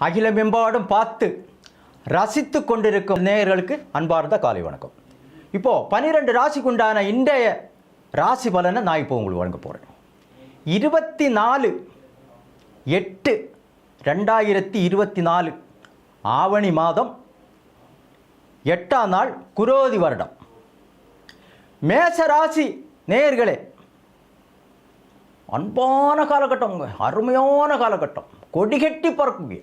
அகிலமெம்பாடும் பார்த்து ரசித்து கொண்டிருக்கும் நேயர்களுக்கு அன்பார்ந்த காலை வணக்கம். இப்போது 12 ராசிக்கு உண்டான இன்றைய ராசி பலனை நான் இப்போ உங்களுக்கு வழங்க போகிறேன். 24/8/2024 ஆவணி மாதம் 8ஆம் நாள் குரோதி வருடம். மேச ராசி நேயர்களே, அன்பான காலகட்டம், அருமையான காலகட்டம், கொடிகட்டி பறக்குங்க.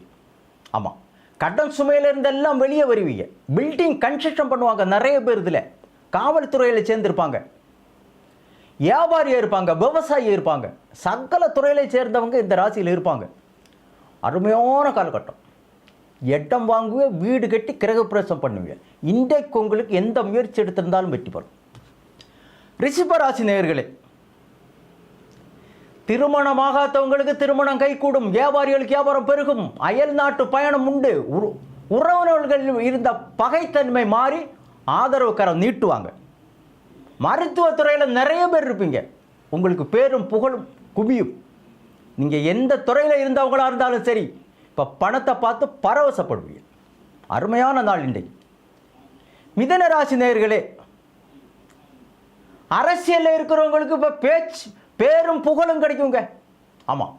ஆமாம், கடன் சுமையிலிருந்தெல்லாம் வெளியே வருவீங்க. பில்டிங் கன்ஸ்ட்ரக்ஷன் பண்ணுவாங்க நிறைய பேர். இதில் காவல்துறையில் சேர்ந்துருப்பாங்க, வியாபாரியாக இருப்பாங்க, விவசாயி இருப்பாங்க, சகல துறையில சேர்ந்தவங்க இந்த ராசியில் இருப்பாங்க. அருமையான காலகட்டம். இடம் வாங்குவீங்க, வீடு கட்டி கிரகப்பிரவேசம் பண்ணுவீங்க. இன்றைக்கு உங்களுக்கு எந்த முயற்சி எடுத்திருந்தாலும் வெற்றி பெறும். ரிஷபராசி நேயர்களே, திருமணமாகாதவங்களுக்கு திருமணம் கைகூடும், வியாபாரிகளுக்கு வியாபாரம் பெருகும், அயல் நாட்டு பயணம் உண்டு, உறவினர்கள் இருந்த பகைத்தன்மை மாறி ஆதரவு கரம் நீட்டுவாங்க. மருத்துவத்துறையில் நிறைய பேர் இருப்பீங்க, உங்களுக்கு பேரும் புகழும் குவியும். நீங்கள் எந்த துறையில் இருந்தவங்களாக இருந்தாலும் சரி, இப்போ பணத்தை பார்த்து பரவசப்படுவீங்க. அருமையான நாள் இன்றைக்கு. மிதுன ராசி நேயர்களே, அரசியலில் இருக்கிறவங்களுக்கு இப்போ பேரும் புகழும் கிடைக்குங்க. ஆமாம்,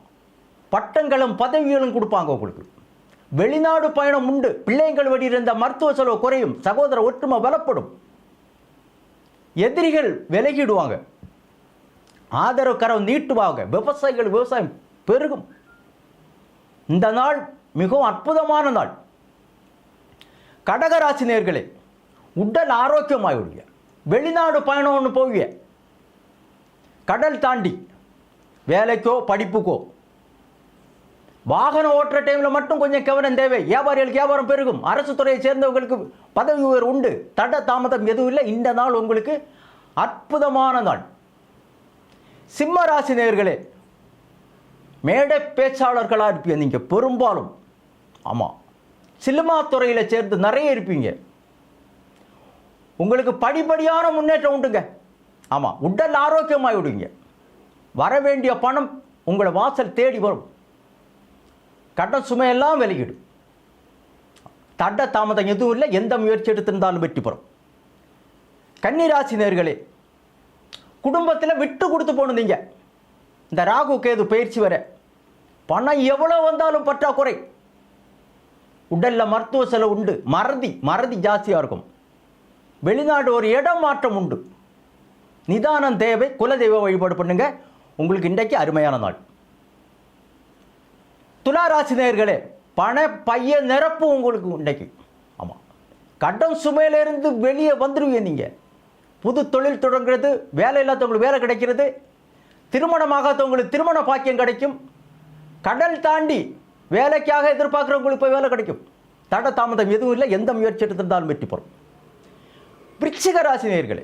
பட்டங்களும் பதவிகளும் கொடுப்பாங்க உங்களுக்கு. வெளிநாடு பயணம் உண்டு, பிள்ளைங்கள் வழி இருந்த மருத்துவ செலவு குறையும், சகோதர ஒற்றுமை பலப்படும், எதிரிகள் விலகிடுவாங்க, ஆதரவு கரம் நீட்டுவாங்க, விவசாயிகள் விவசாயம் பெருகும். இந்த நாள் மிகவும் அற்புதமான நாள். கடகராசி நேயர்களே, உடல் ஆரோக்கியமாகிவிடுங்க. வெளிநாடு பயணம் ஒன்று போவீங்க, கடல் தாண்டி வேலைக்கோ படிப்புக்கோ. வாகனம் ஓட்டுற டைமில் மட்டும் கொஞ்சம் கவனம் தேவை. வியாபாரிகளுக்கு வியாபாரம் பெருகும், அரசு துறையை சேர்ந்தவங்களுக்கு பதவி உயர்வு உண்டு, தட தாமதம் எதுவும் இல்லை. இந்த நாள் உங்களுக்கு அற்புதமான நாள். சிம்ம ராசி நேயர்களே, மேடை பேச்சாளர்களாக இருப்பீங்க நீங்கள் பெரும்பாலும். ஆமாம், சினிமா துறையில் சேர்ந்து நிறைய இருப்பீங்க. உங்களுக்கு படிப்படியான முன்னேற்றம் உண்டுங்க. ஆமாம், உடல் ஆரோக்கியமாகி விடுவீங்க. வர வேண்டிய பணம் உங்களை வாசல் தேடி வரும். கடன் சுமையெல்லாம் விலகிடும். தட தாமதம் எதுவும் இல்லை. எந்த முயற்சி எடுத்திருந்தாலும் வெற்றி பெறும். கன்னிராசி நேயர்களே, குடும்பத்தில் விட்டு கொடுத்து போகணும். நீங்கள் இந்த ராகு கேது பயிற்சி வர பணம் எவ்வளோ வந்தாலும் பற்றாக்குறை. உடலில் மருத்துவ செலவு உண்டு, மறதி ஜாஸ்தியாக இருக்கும். வெளிநாடு ஒரு இடம் மாற்றம் உண்டு, நிதானம் தேவை. குலதெய்வ வழிபாடு பண்ணுங்க. உங்களுக்கு இன்றைக்கு அருமையான நாள். துளாராசி நேயர்களே, பண பைய நிரப்பு உங்களுக்கு இன்றைக்கு. ஆமாம், கடன் சுமையிலிருந்து வெளியே வந்துடுவீங்க. நீங்கள் புது தொழில் தொடங்குறது, வேலை இல்லாதவங்களுக்கு வேலை கிடைக்கிறது, திருமணமாகாதவங்களுக்கு திருமண பாக்கியம் கிடைக்கும், கடல் தாண்டி வேலைக்காக எதிர்பார்க்குறவங்களுக்கு போய் வேலை கிடைக்கும். தட தாமதம் எதுவும் இல்லை. எந்த முயற்சி எடுத்திருந்தாலும் வெற்றி பெறும். விருச்சிக ராசி நேயர்களே,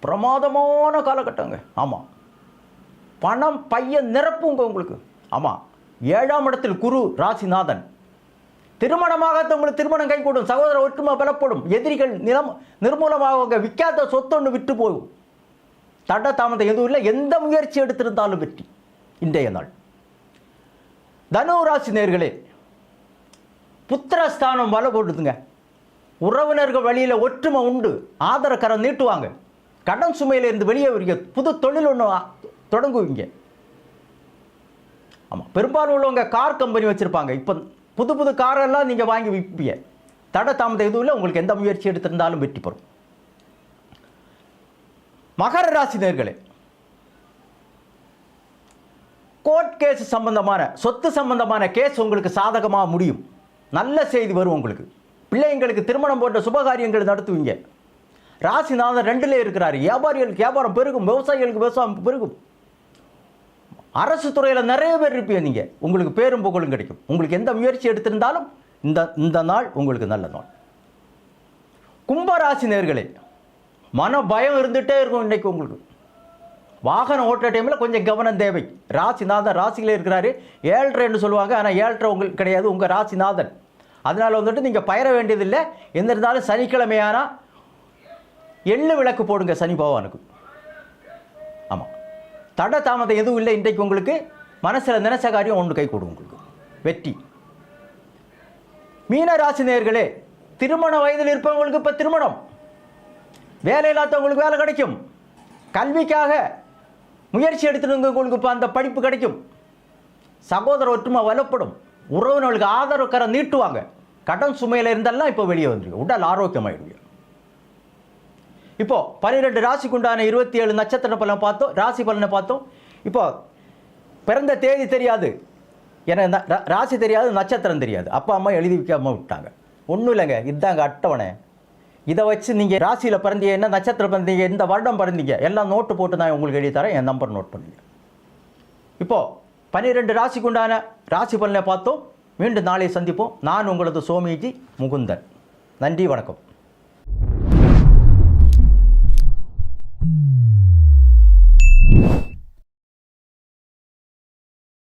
பிரமாதமான காலகட்டங்க. ஆமாம், பணம் பைய நிரப்புங்க உங்களுக்கு. ஆமாம், 7ஆம் இடத்தில் குரு ராசிநாதன். திருமணமாகாதவங்களுக்கு திருமணம் கைகூடும், சகோதர ஒற்றுமை பலப்படும், எதிரிகள் நிர்மூலமாக, விற்காத சொத்து ஒன்று விட்டு போகும். தட தாமதம் எதுவும் இல்லை. எந்த முயற்சி எடுத்திருந்தாலும் வெற்றி இன்றைய நாள். தனு ராசி நேயர்களே, புத்திரஸ்தானம் வலை போடுதுங்க. உறவினர்கள் வழியில் ஒற்றுமை உண்டு, ஆதர கரம் நீட்டுவாங்க. கடன் சுமையிலிருந்து வெளியே வருவீங்க. புது தொழில் ஒன்று தொடங்குவீங்க. ஆமாம், பெரும்பாலும் உள்ளவங்க கார் கம்பெனி வச்சுருப்பாங்க. இப்போ புது காரெல்லாம் நீங்கள் வாங்கி விற்பீங்க. தட தாமதம் எதுவும் இல்லை. உங்களுக்கு எந்த முயற்சி எடுத்திருந்தாலும் வெற்றி பெறும். மகர ராசி நேயர்களே, கோர்ட் கேஸ் சம்பந்தமான, சொத்து சம்பந்தமான கேஸ் உங்களுக்கு சாதகமாக முடியும். நல்ல செய்தி வரும் உங்களுக்கு. பிள்ளைங்களுக்கு திருமணம் போன்ற சுபகாரியங்கள் நடத்துவீங்க. ராசிநாதன் 2லே இருக்கிறார். வியாபாரிகளுக்கு வியாபாரம் பெருகும், விவசாயிகளுக்கு விவசாயம் பெருகும். அரசு துறையில் நிறைய பேர் இருப்பீங்க. நீங்கள் உங்களுக்கு பேரும் புகழும் கிடைக்கும். உங்களுக்கு எந்த முயற்சி எடுத்திருந்தாலும் இந்த நாள் உங்களுக்கு நல்ல நாள். கும்பராசி நேயர்களே, மன பயம் இருந்துகிட்டே இருக்கும் இன்றைக்கு உங்களுக்கு. வாகனம் ஓட்டுற டைமில் கொஞ்சம் கவனம் தேவை. ராசிநாதன் ராசியில் இருக்கிறாரு. 7.5 சொல்லுவாங்க, ஆனால் 7.5 உங்களுக்கு கிடையாது, உங்கள் ராசிநாதன். அதனால் வந்துட்டு நீங்கள் பயிர வேண்டியதில்லை. எந்த இருந்தாலும் சனிக்கிழமையானா எள்ளு விளக்கு போடுங்க சனி பகவானுக்கு. ஆமாம், தட தாமதம் எதுவும் இல்லை. இன்றைக்கு உங்களுக்கு மனசில் நினைச்ச காரியம் ஒன்று கை கொடுங்க. உங்களுக்கு வெற்றி. மீன ராசி நேயர்களே, திருமண வயதில் இருப்பவங்களுக்கு இப்போ திருமணம், வேலை இல்லாதவங்களுக்கு வேலை கிடைக்கும், கல்விக்காக முயற்சி எடுத்துருந்தவங்களுக்கு இப்போ அந்த படிப்பு கிடைக்கும், சகோதர ஒற்றுமை வலுப்படும், உறவினர்களுக்கு ஆதரவு நீட்டுவாங்க, கடன் சுமையில் இருந்தெல்லாம் இப்போ வெளியே வந்துருக்கு, உடல் ஆரோக்கியமாயிடுங்க. இப்போ 12 ராசிக்கு உண்டான 27 நட்சத்திர பலனை பார்த்தோம், ராசி பலனை பார்த்தோம். இப்போ பிறந்த தேதி தெரியாது, ஏன்னா ராசி தெரியாது, நட்சத்திரம் தெரியாது, அப்பா அம்மா எழுதி வைக்காமல் விட்டாங்க. ஒன்றும் இல்லைங்க, இதுதாங்க அட்டவணை. இதை வச்சு நீங்கள் ராசியில் பிறந்தீங்க, என்ன நட்சத்திரம் பிறந்தீங்க, இந்த வருடம் பிறந்தீங்க, எல்லாம் நோட்டு போட்டு நான் உங்களுக்கு எழுதி தரேன், என் நம்பர் நோட் பண்ணுங்க. இப்போது 12 ராசிக்கு உண்டான ராசி பலனை பார்த்தோம். மீண்டும் நாளை சந்திப்போம். நான் உங்களது சோமிஜி முகுந்தன். நன்றி, வணக்கம்.